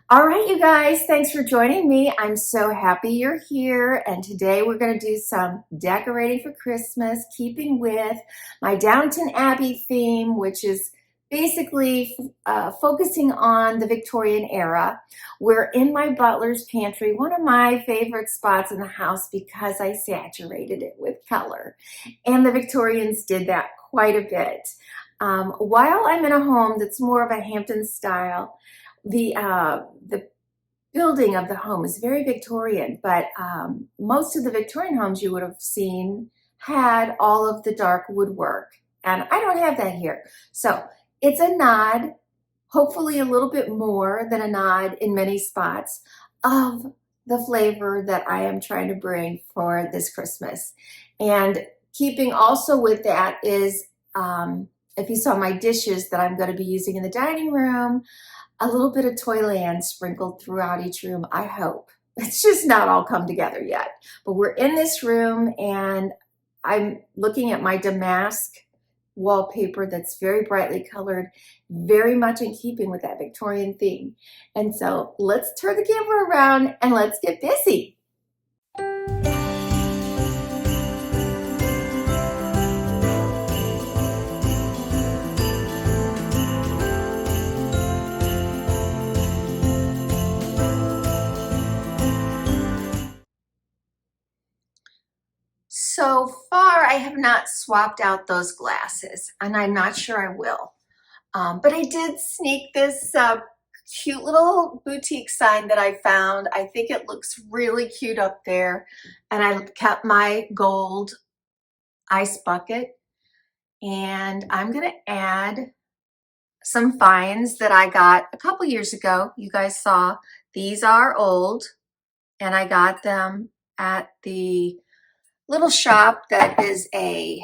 All right, you guys, thanks for joining me. I'm so happy you're here. And today we're going to do some decorating for Christmas, keeping with my Downton Abbey theme, which is basically focusing on the Victorian era. We're in my butler's pantry, one of my favorite spots in the house because I saturated it with color. And the Victorians did that quite a bit. While I'm in a home that's more of a Hamptons style, the building of the home is very Victorian, but most of the Victorian homes you would have seen had all of the dark woodwork, and I don't have that here. So it's a nod, hopefully a little bit more than a nod in many spots, of the flavor that I am trying to bring for this Christmas. And keeping also with that is, if you saw my dishes that I'm going to be using in the dining room, a little bit of Toyland sprinkled throughout each room, I hope. It's just not all come together yet. But we're in this room and I'm looking at my damask wallpaper that's very brightly colored, very much in keeping with that Victorian theme. And so let's turn the camera around and let's get busy. So far, I have not swapped out those glasses, and I'm not sure I will. But I did sneak this cute little boutique sign that I found. I think it looks really cute up there. And I kept my gold ice bucket. And I'm going to add some finds that I got a couple years ago. You guys saw these are old, and I got them at the little shop that is a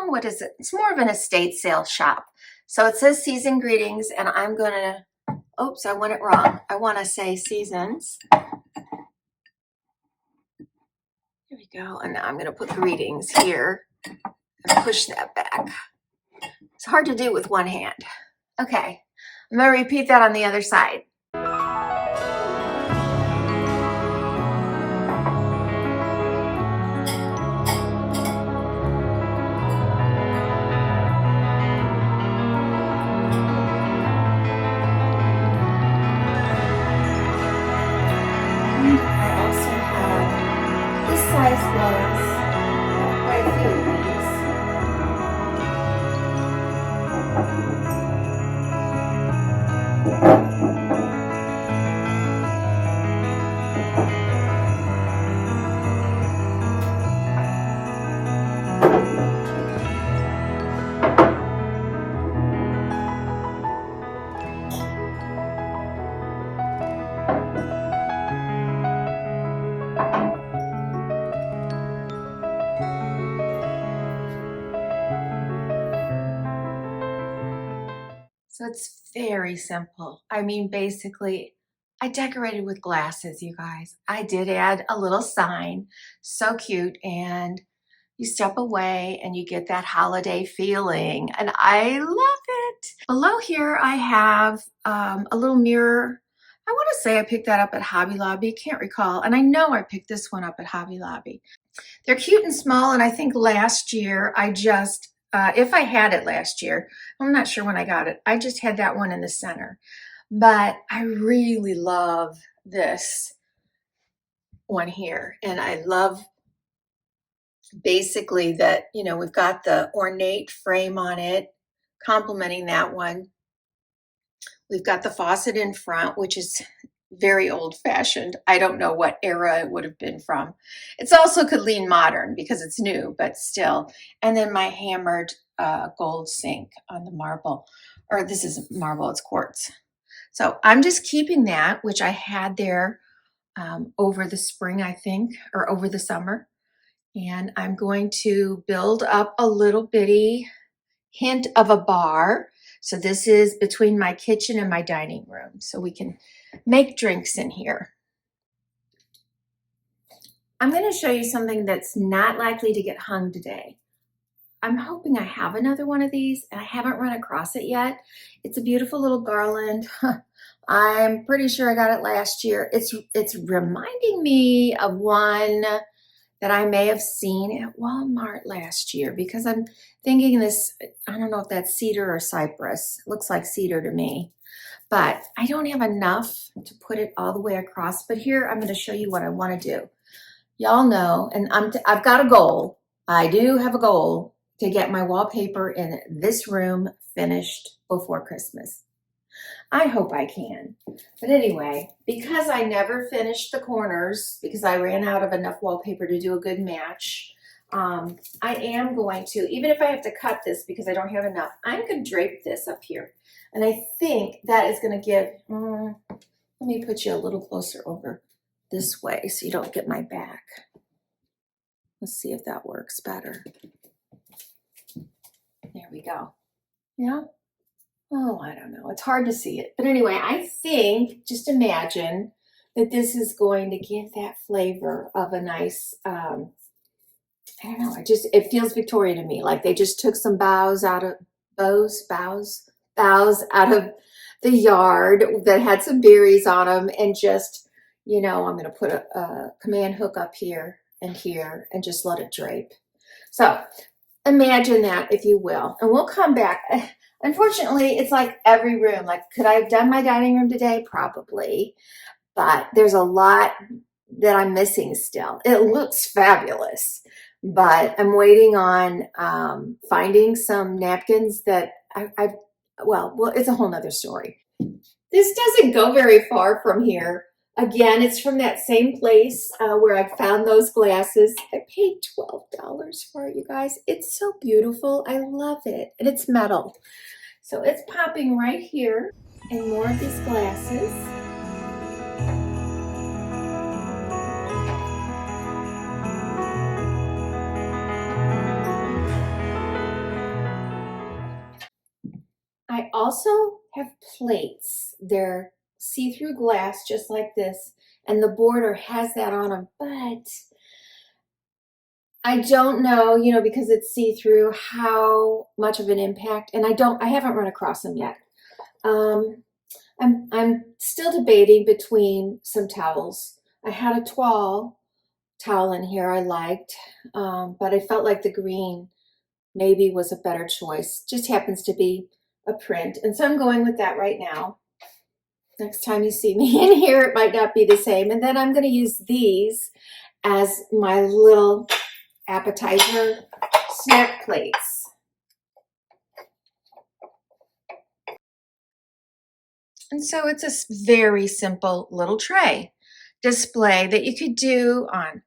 what is it? It's more of an estate sale shop. So it says season greetings, and I'm gonna, oops, I want it wrong. I want to say seasons. Here we go. And now I'm gonna put greetings here and push that back. It's hard to do with one hand. Okay, I'm gonna repeat that on the other side. I also have this size glass, quite a few of these. So it's very simple. I mean, basically, I decorated with glasses, you guys. I did add a little sign, so cute, and you step away and you get that holiday feeling, and I love it. Below here, I have a little mirror. I want to say I picked that up at Hobby Lobby, can't recall, and I know I picked this one up at Hobby Lobby. They're cute and small, and I think last year I just, if I had it last year, I'm not sure when I got it, I just had that one in the center. But I really love this one here, and I love basically that, you know, we've got the ornate frame on it, complementing that one. We've got the faucet in front, which is very old-fashioned. I don't know what era it would have been from. It's also could lean modern because it's new, but still. And then my hammered gold sink on the marble, or this isn't marble, it's quartz. So I'm just keeping that, which I had there over the spring, I think, or over the summer. And I'm going to build up a little bitty hint of a bar. So this is between my kitchen and my dining room. So we can make drinks in here. I'm going to show you something that's not likely to get hung today. I'm hoping I have another one of these, and I haven't run across it yet. It's a beautiful little garland. I'm pretty sure I got it last year. It's reminding me of one that I may have seen at Walmart last year, because I'm thinking this, I don't know if that's cedar or cypress. It looks like cedar to me, but I don't have enough to put it all the way across. But here, I'm going to show you what I want to do. Y'all know, and I've got a goal. I do have a goal to get my wallpaper in this room finished before Christmas. I hope I can. But anyway, because I never finished the corners, because I ran out of enough wallpaper to do a good match, I am going to, even if I have to cut this because I don't have enough, I'm going to drape this up here. And I think that is going to give, let me put you a little closer over this way so you don't get my back. Let's see if that works better. There we go. Yeah. Oh, I don't know. It's hard to see it. But anyway, I think, just imagine that this is going to give that flavor of a nice, I don't know, it feels Victorian to me. Like they just took some boughs out of, boughs out of the yard that had some berries on them, and just, you know, I'm going to put a command hook up here and just let it drape. So imagine that, if you will, and we'll come back. Unfortunately, it's like every room. Like, could I have done my dining room today? Probably, but there's a lot that I'm missing still. It looks fabulous, but I'm waiting on finding some napkins that well, it's a whole nother story. This doesn't go very far from here. Again, it's from that same place where I found those glasses. I paid $12 for it, you guys. It's so beautiful. I love it. And it's metal. So it's popping right here in more of these glasses. I also have plates. They're see-through glass, just like this, and the border has that on them, but I don't know, you know, because it's see-through, how much of an impact, and I haven't run across them yet. I'm still debating between some towels. I had a toile towel in here I liked, but I felt like the green maybe was a better choice. Just happens to be a print, and so I'm going with that right now. Next time you see me in here, it might not be the same. And then I'm going to use these as my little appetizer snack plates. And so it's a very simple little tray display that you could do on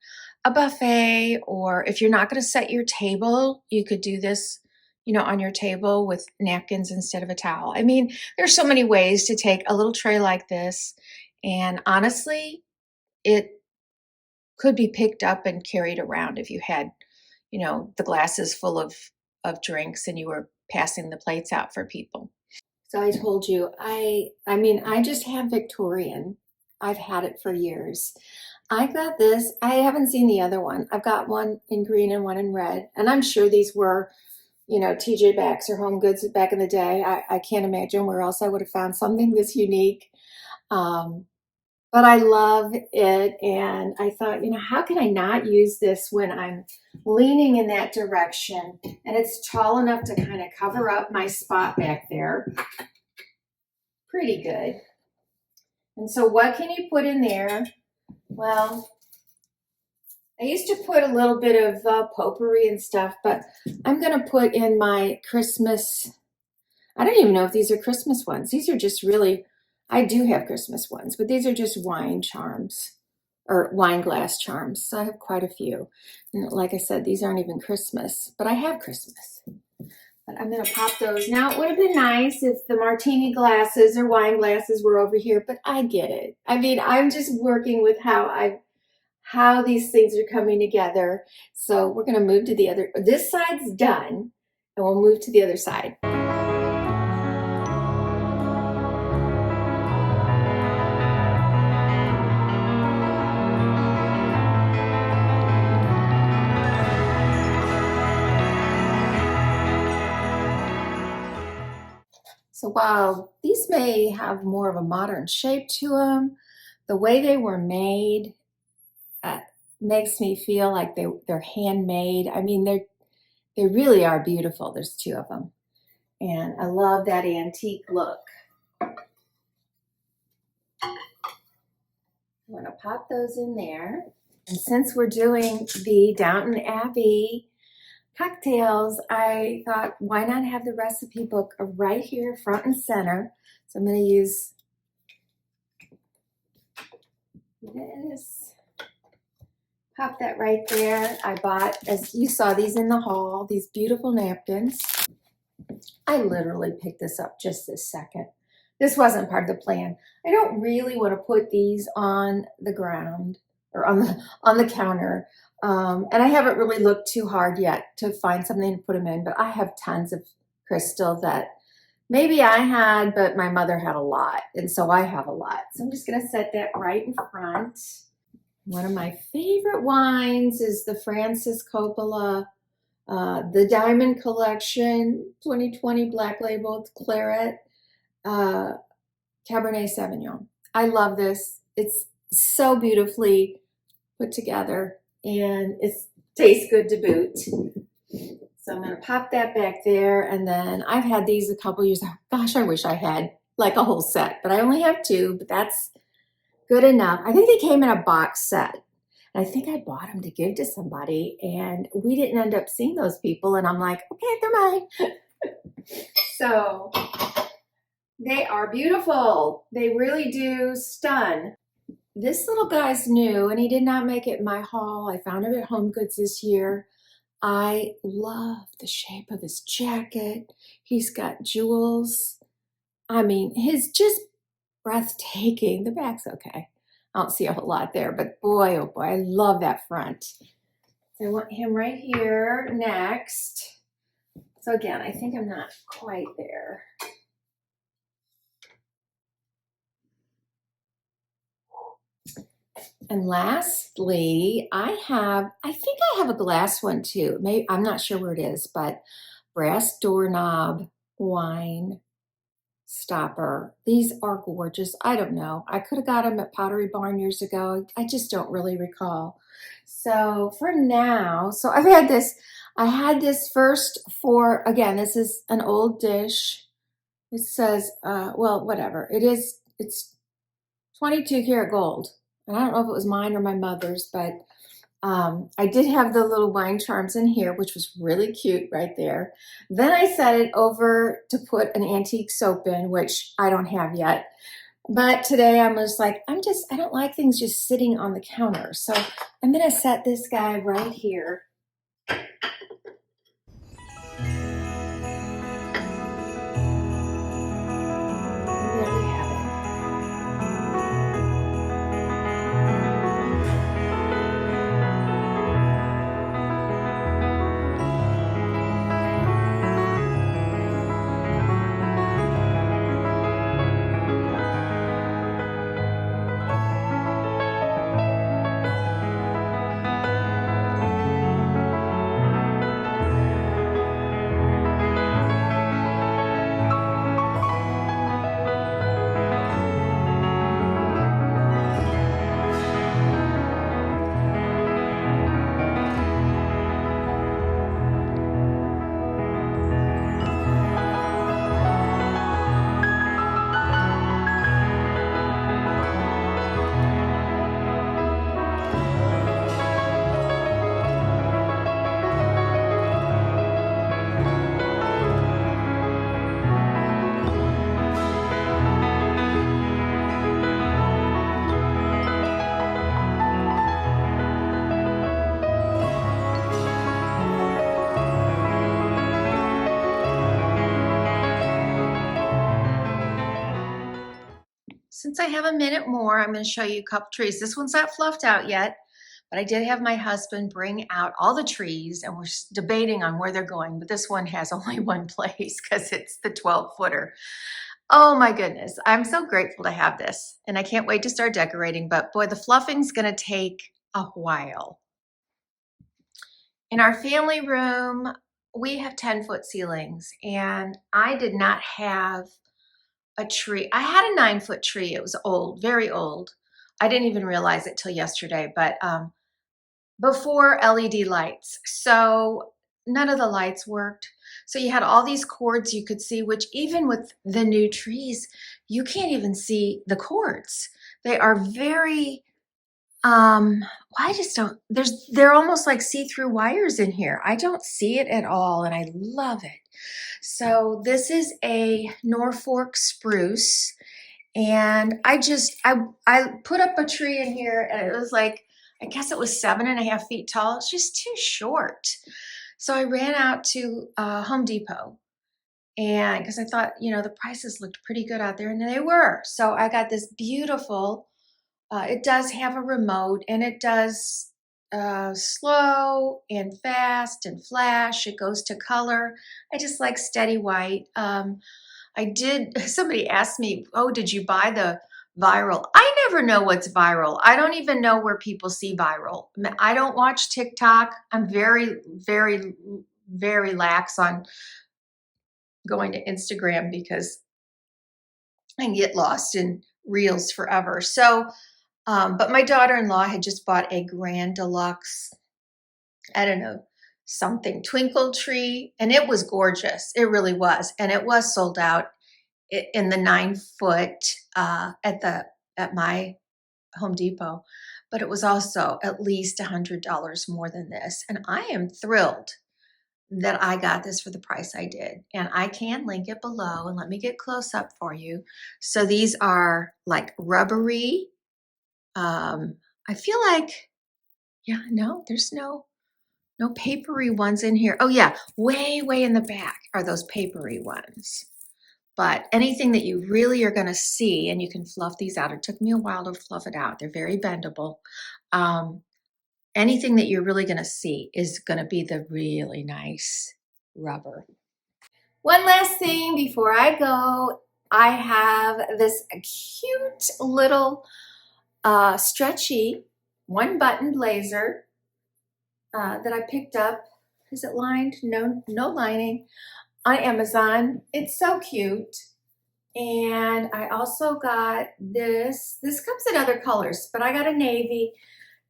a buffet, or if you're not going to set your table, you could do this, you know, on your table with napkins instead of a towel. I mean, there's so many ways to take a little tray like this, and honestly, it could be picked up and carried around if you had, you know, the glasses full of drinks and you were passing the plates out for people. So I told you, I mean, I just have Victorian. I've had it for years. I got this. I haven't seen the other one. I've got one in green and one in red, and I'm sure these were, you know, TJ Maxx or Home Goods back in the day. I can't imagine where else I would have found something this unique. But I love it, and I thought, you know, how can I not use this when I'm leaning in that direction? And it's tall enough to kind of cover up my spot back there. Pretty good. And so what can you put in there? Well, I used to put a little bit of potpourri and stuff, but I'm going to put in my Christmas. I don't even know if these are Christmas ones. These are just really, I do have Christmas ones, but these are just wine charms or wine glass charms. So I have quite a few. And like I said, these aren't even Christmas, but I have Christmas. But I'm going to pop those. Now, it would have been nice if the martini glasses or wine glasses were over here, but I get it. I mean, I'm just working with how these things are coming together. So we're going to move to the other, this side's done, and we'll move to the other side. So while these may have more of a modern shape to them, the way they were made makes me feel like they're handmade. I mean, they really are beautiful. There's two of them. And I love that antique look. I'm going to pop those in there. And since we're doing the Downton Abbey cocktails, I thought, why not have the recipe book right here, front and center? So I'm going to use this. Pop that right there. I bought, as you saw, these in the haul, these beautiful napkins. I literally picked this up just this second. This wasn't part of the plan. I don't really want to put these on the ground or on the counter. And I haven't really looked too hard yet to find something to put them in, but I have tons of crystal that maybe I had, but my mother had a lot. And so I have a lot. So I'm just going to set that right in front. One of my favorite wines is the Francis Coppola, the Diamond Collection 2020 Black Label Claret Cabernet Sauvignon. I love this. It's so beautifully put together and it tastes good to boot. So I'm going to pop that back there. And then I've had these a couple years. Gosh, I wish I had like a whole set, but I only have two, but that's good enough. I think they came in a box set. And I think I bought them to give to somebody and we didn't end up seeing those people. And I'm like, okay, they're mine. So they are beautiful. They really do stun. This little guy's new and he did not make it in my haul. I found him at Home Goods this year. I love the shape of his jacket. He's got jewels. I mean, his just breathtaking. The back's okay. I don't see a whole lot there, but boy, oh boy, I love that front. So I want him right here next. So again, I think I'm not quite there. And lastly, I think I have a glass one too. Maybe, I'm not sure where it is, but brass doorknob wine stopper. These are gorgeous. I don't know. I could have got them at Pottery Barn years ago. I just don't really recall. So for now, so I've had this, I had this first for, again, this is an old dish. It says, well, whatever. It's 22 karat gold. And I don't know if it was mine or my mother's, but I did have the little wine charms in here, which was really cute right there. Then I set it over to put an antique soap in, which I don't have yet. But today I'm just like, I don't like things just sitting on the counter. So I'm going to set this guy right here. Since I have a minute more, I'm going to show you a couple trees. This one's not fluffed out yet, but I did have my husband bring out all the trees and we're debating on where they're going, but this one has only one place because it's the 12-footer. Oh my goodness, I'm so grateful to have this and I can't wait to start decorating, but boy, the fluffing's going to take a while. In our family room, we have 10-foot ceilings and I did not have a tree. I had a 9-foot tree. It was old, very old. I didn't even realize it till yesterday, but before LED lights. So none of the lights worked. So you had all these cords you could see, which even with the new trees, you can't even see the cords. They are very, I just don't, they're almost like see-through wires in here. I don't see it at all, and I love it. So this is a Norfolk spruce, and I put up a tree in here, and it was like, I guess it was 7.5 feet tall. It's just too short. So I ran out to Home Depot, and because I thought, the prices looked pretty good out there, and they were. So I got this beautiful, it does have a remote, and it does slow and fast and flash. It goes to color. I just like steady white. Somebody asked me, oh, did you buy the viral? I never know what's viral. I don't even know where people see viral. I don't watch TikTok. I'm very, very, very lax on going to Instagram because I can get lost in reels forever. So, but my daughter-in-law had just bought a grand deluxe, I don't know, something twinkle tree, and it was gorgeous. It really was. And it was sold out in the 9-foot at my Home Depot, but it was also at least $100 more than this. And I am thrilled that I got this for the price I did. And I can link it below, and let me get close up for you. So these are like rubbery. I feel like, yeah, no, there's no papery ones in here. Oh yeah, way, way in the back are those papery ones. But anything that you really are going to see, and you can fluff these out. It took me a while to fluff it out. They're very bendable. Anything that you're really going to see is going to be the really nice rubber. One last thing before I go, I have this cute little stretchy 1-button blazer that I picked up. Is it lined? No lining. On Amazon. It's so cute. And I also got this comes in other colors, but I got a navy.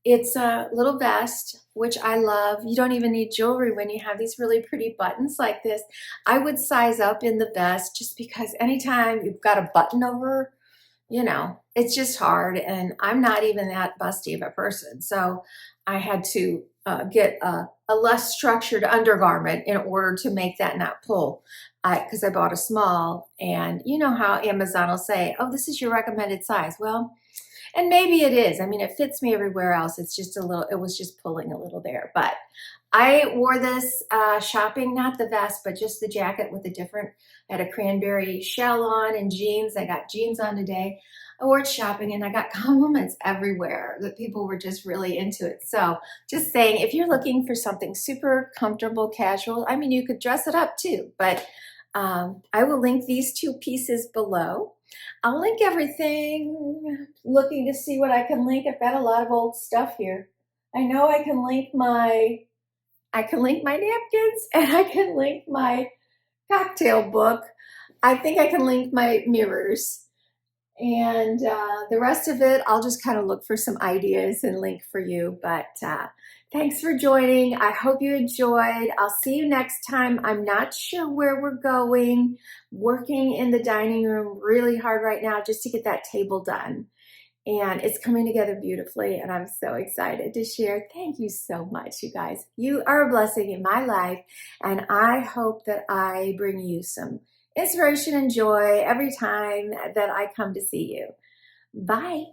It's a little vest, which I love. You don't even need jewelry when you have these really pretty buttons like this. I would size up in the vest just because anytime you've got a button over, it's just hard, and I'm not even that busty of a person. So I had to get a less structured undergarment in order to make that not pull, because I bought a small, and you know how Amazon will say, oh, this is your recommended size. Well, and maybe it is. I mean, it fits me everywhere else. It's just it was just pulling a little there. But I wore this shopping, not the vest, but just the jacket with I had a cranberry shell on and jeans. I got jeans on today. I wore it shopping, and I got compliments everywhere that people were just really into it. So just saying, if you're looking for something super comfortable, casual, I mean, you could dress it up too. But I will link these 2 pieces below. I'll link everything, looking to see what I can link. I've got a lot of old stuff here. I know I can link my napkins, and I can link my cocktail book. I think I can link my mirrors. And the rest of it, I'll just kind of look for some ideas and link for you. But thanks for joining. I hope you enjoyed. I'll see you next time. I'm not sure where we're going. Working in the dining room really hard right now just to get that table done. And it's coming together beautifully, and I'm so excited to share. Thank you so much, you guys. You are a blessing in my life, and I hope that I bring you some inspiration and joy every time that I come to see you. Bye.